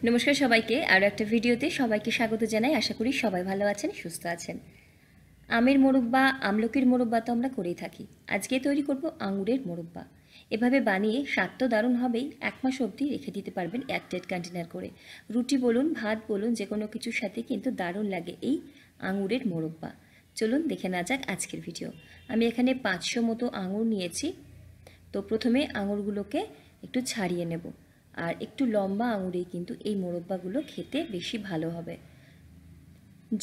নমস্কার সবাইকে, আরও একটা ভিডিওতে সবাইকে স্বাগত জানাই। আশা করি সবাই ভালো আছেন, সুস্থ আছেন। আমের মোরব্বা, আমলকির মোরব্বা তো আমরা করেই থাকি। আজকে তৈরি করব আঙুরের মোরব্বা। এভাবে বানিয়ে স্বাদ তো দারুণ হবেই, 1 মাস অবধি রেখে দিতে পারবেন এয়ারটাইট কন্টেনার করে। রুটি বলুন, ভাত বলুন, যে কোনো কিছুর সাথে কিন্তু দারুণ লাগে এই আঙুরের মোরব্বা। চলুন দেখে নেওয়া যাক আজকের ভিডিও। আমি এখানে 500 মতো আঙুর নিয়েছি। তো প্রথমে আঙুরগুলোকে একটু ছাড়িয়ে নেব। আর একটু লম্বা আঙুরেই কিন্তু এই মোরব্বাগুলো খেতে বেশি ভালো হবে।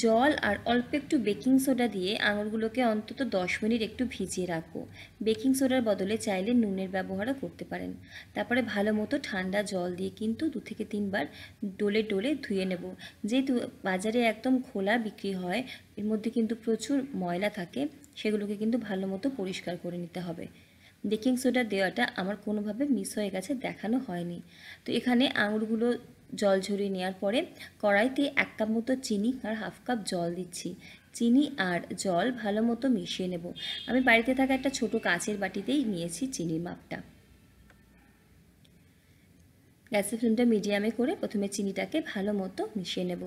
জল আর অল্প একটু বেকিং সোডা দিয়ে আঙুরগুলোকে অন্তত 10 মিনিট একটু ভিজিয়ে রাখবো। বেকিং সোডার বদলে চাইলে নুনের ব্যবহারও করতে পারেন। তারপরে ভালো মতো ঠান্ডা জল দিয়ে কিন্তু 2 থেকে 3 বার ডলে ডলে ধুয়ে নেব। যেহেতু বাজারে একদম খোলা বিক্রি হয়, এর মধ্যে কিন্তু প্রচুর ময়লা থাকে, সেগুলোকে কিন্তু ভালো মতো পরিষ্কার করে নিতে হবে। বেকিং সোডা দেওয়াটা আমার কোনোভাবে মিস হয়ে গেছে, দেখানো হয়নি। তো এখানে আঙুরগুলো জল ঝরিয়ে নেওয়ার পরে কড়াইতে 1 কাপ মতো চিনি আর 1/2 কাপ জল দিচ্ছি। চিনি আর জল ভালো মতো মিশিয়ে নেব। আমি বাড়িতে থাকা একটা ছোট কাচের বাটিতেই নিয়েছি চিনির মাপটা। গ্যাসের ফ্লেমটা মিডিয়ামে করে প্রথমে চিনিটাকে ভালো মতো মিশিয়ে নেব।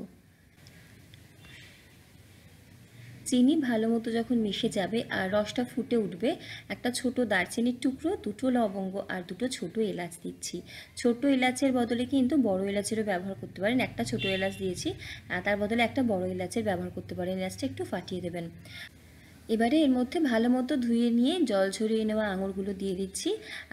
চিনি ভালো মতো যখন মিশে যাবে আর রসটা ফুটে উঠবে, একটা ছোট দারচিনির টুকরো, 2টো লবঙ্গ আর 2টো ছোটো এলাচ দিচ্ছি। ছোট এলাচের বদলে কিন্তু বড় এলাচেরও ব্যবহার করতে পারেন। একটা ছোট এলাচ দিয়েছি, তার বদলে একটা বড় এলাচের ব্যবহার করতে পারেন। এলাচটা একটু ফাটিয়ে দেবেন। এবারে এর মধ্যে ভালো মতো ধুয়ে নিয়ে জল ঝরিয়ে নেওয়া আঙুরগুলো দিয়ে দিচ্ছি।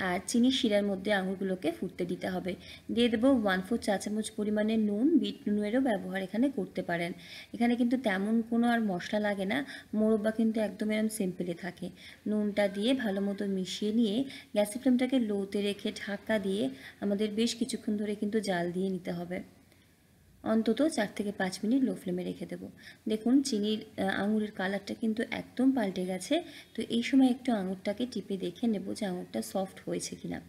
আর চিনির শিরার মধ্যে আঙুরগুলোকে ফুটতে দিতে হবে। দিয়ে দেবো 1/4 চা চামচ পরিমাণে নুন। বিট নুনেরও ব্যবহার এখানে করতে পারেন। এখানে কিন্তু তেমন কোনো আর মশলা লাগে না, মোরব্বা কিন্তু একদম এরকম সিম্পলি থাকে। নুনটা দিয়ে ভালো মতো মিশিয়ে নিয়ে গ্যাসের ফ্লেমটাকে লোতে রেখে ঢাকা দিয়ে আমাদের বেশ কিছুক্ষণ ধরে কিন্তু জাল দিয়ে নিতে হবে। অন্তত 4 থেকে 5 মিনিট লো ফ্লেমে রেখে দেবো। দেখুন চিনির আঙুরের কালারটা কিন্তু একদম পাল্টে গেছে। তো এই সময় একটু আঙুরটাকে টিপে দেখে নেব যে আঙুরটা সফট হয়েছে কিনা।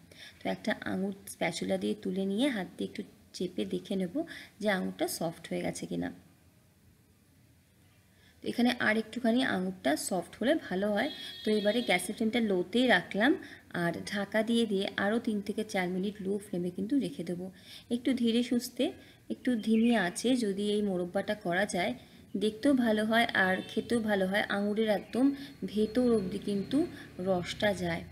তো একটা আঙুর স্প্যাচুলা দিয়ে তুলে নিয়ে হাত দিয়ে একটু চেপে দেখে নেব যে আঙুরটা সফট হয়ে গেছে কিনা। তো এখানে আর একটুখানি আঙুরটা সফট হলে ভালো হয়। তো এবারে গ্যাসের ফ্লেমটা লোতেই রাখলাম আর ঢাকা দিয়ে দিয়ে আরও 3 থেকে 4 মিনিট লো ফ্লেমে কিন্তু রেখে দেবো। একটু ধীরে সুস্থে, একটু ধিমি আঁচে যদি এই মোরব্বাটা করা যায়, দেখতেও ভালো হয় আর খেতেও ভালো হয়। আঙুরের একদম ভেতর অবধি কিন্তু রসটা যায়।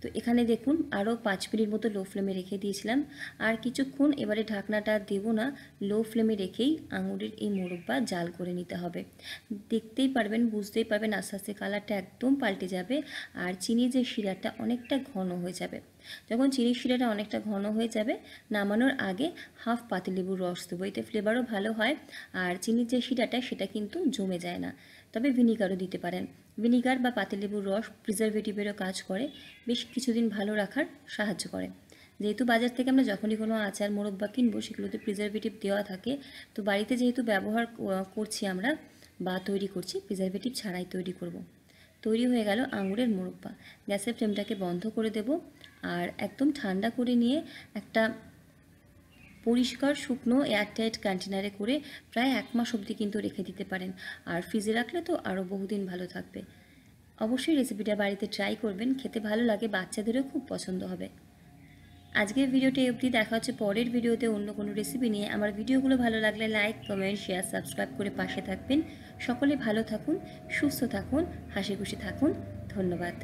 তো এখানে দেখুন আরও 5 মিনিট মতো লো ফ্লেমে রেখে দিয়েছিলাম। আর কিছুক্ষণ এবারে ঢাকনাটা দেব না, লো ফ্লেমে রেখেই আঙুরের এই মোরব্বা জাল করে নিতে হবে। দেখতেই পারবেন, বুঝতেই পারবেন আস্তে আস্তে কালারটা একদম পাল্টে যাবে আর চিনির যে শিরাটা অনেকটা ঘন হয়ে যাবে। যখন চিনির শিরাটা অনেকটা ঘন হয়ে যাবে, নামানোর আগে 1/2 পাতিলেবুর রস দেবো। এতে ফ্লেভারও ভালো হয় আর চিনির যে শিরাটা সেটা কিন্তু জমে যায় না। তবে ভিনিগারও দিতে পারেন। ভিনিগার বা পাতিলেবুর রস প্রিজারভেটিভেরও কাজ করে, বেশ কিছুদিন ভালো রাখার সাহায্য করে। যেহেতু বাজার থেকে আমরা যখনই কোনো আচার মোরব্বা কিনবো সেগুলোতে প্রিজারভেটিভ দেওয়া থাকে, তো বাড়িতে যেহেতু ব্যবহার করছি আমরা বা তৈরি করছি, প্রিজারভেটিভ ছাড়াই তৈরি করব। তৈরি হয়ে গেল আঙুরের মোরব্বা। গ্যাসের ফ্লেমটাকে বন্ধ করে দেব আর একদম ঠান্ডা করে নিয়ে একটা পরিষ্কার শুকনো এয়ারটাইট কন্টেনারে করে প্রায় 1 মাস অবধি কিন্তু রেখে দিতে পারেন। আর ফ্রিজে রাখলে তো আরও বহুদিন ভালো থাকবে। অবশ্যই রেসিপিটা বাড়িতে ট্রাই করবেন, খেতে ভালো লাগে, বাচ্চাদেরও খুব পছন্দ হবে। আজকের ভিডিওটি অবধি, দেখা হচ্ছে পরের ভিডিওতে অন্য কোনো রেসিপি নিয়ে। আমার ভিডিওগুলো ভালো লাগলে লাইক, কমেন্ট, শেয়ার, সাবস্ক্রাইব করে পাশে থাকবেন। সকলে ভালো থাকুন, সুস্থ থাকুন, হাসি খুশি থাকুন। ধন্যবাদ।